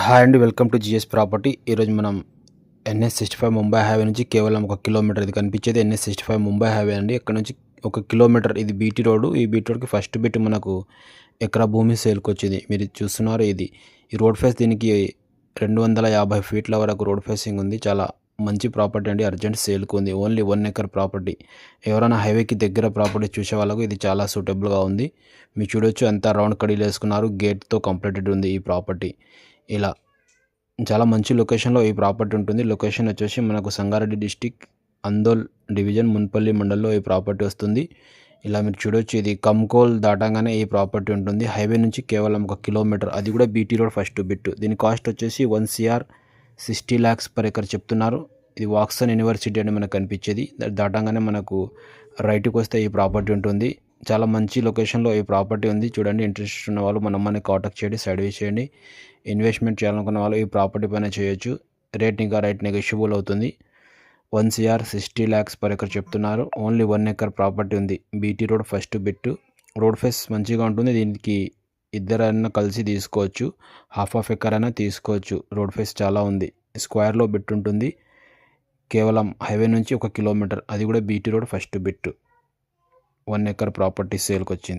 Hi అండి, welcome to GS property. ఈరోజు మనం NH65 ముంబై హైవే నుంచి కేవలం 1 కిలోమీటర్, ఇది కనిపించేది NH65 ముంబై హైవే అండి. ఇక్కడ నుంచి 1 కిలోమీటర్ ఇది బీటీ రోడ్. ఈ బీటీ రోడ్కి ఫస్ట్ బిట్ మనకు ఎకరా భూమి సేల్కి వచ్చింది. మీరు చూస్తున్నారు ఇది. ఈ రోడ్ ఫేస్ దీనికి 250 ఫీట్ల వరకు రోడ్ ఫేసింగ్ ఉంది. చాలా మంచి ప్రాపర్టీ అండి. అర్జెంట్ సేల్కి ఉంది. Only 1 acre property. ఎవరైనా హైవేకి దగ్గర ప్రాపర్టీ చూసే వాళ్ళకు ఇది చాలా సూటబుల్గా ఉంది. మీరు చూడొచ్చు, అంతా రౌండ్ కడీలు వేసుకున్నారు. గేట్తో కంప్లీటెడ్ ఉంది ఈ ప్రాపర్టీ. ఇలా చాలా మంచి లొకేషన్లో ఈ ప్రాపర్టీ ఉంటుంది. లొకేషన్ వచ్చేసి మనకు సంగారెడ్డి డిస్టిక్, అందోల్ డివిజన్, మున్పల్లి మండల్లో ఈ ప్రాపర్టీ వస్తుంది. ఇలా మీరు చూడొచ్చు, ఇది కంకోల్ దాటంగానే ఈ ప్రాపర్టీ ఉంటుంది. హైవే నుంచి కేవలం 1 కిలోమీటర్, అది కూడా బీటీ రోడ్ ఫస్ట్ బిట్. దీని కాస్ట్ వచ్చేసి 1 CR 60 lakhs per acre చెప్తున్నారు. ఇది వాక్సన్ యూనివర్సిటీ అని మనకు కనిపించేది. దాటంగానే మనకు రైట్కి వస్తే ఈ ప్రాపర్టీ ఉంటుంది. చాలా మంచి లొకేషన్లో ఈ ప్రాపర్టీ ఉంది. చూడండి, ఇంట్రెస్ట్ ఉన్న వాళ్ళు మన అమ్మని కాంటాక్ట్ చేయండి, సర్వీస్ చేయండి. ఇన్వెస్ట్మెంట్ చేయాలనుకున్న వాళ్ళు ఈ ప్రాపర్టీ పైన చేయొచ్చు. రేట్ ఇంకా నెగోషియబుల్ అవుతుంది. 1 CR 60 lakhs per acre చెప్తున్నారు. ఓన్లీ 1 ఎకర్ ప్రాపర్టీ ఉంది. BT road first bit. Road face మంచిగా ఉంటుంది. దీనికి ఇద్దరైనా కలిసి తీసుకోవచ్చు. హాఫ్ ఎకర్ అయినా తీసుకోవచ్చు. రోడ్ ఫేస్ చాలా ఉంది. స్క్వేర్లో బిట్ ఉంటుంది. కేవలం హైవే నుంచి 1 కిలోమీటర్, అది కూడా BT road first bit. 1 acre property సేల్కి వచ్చింది.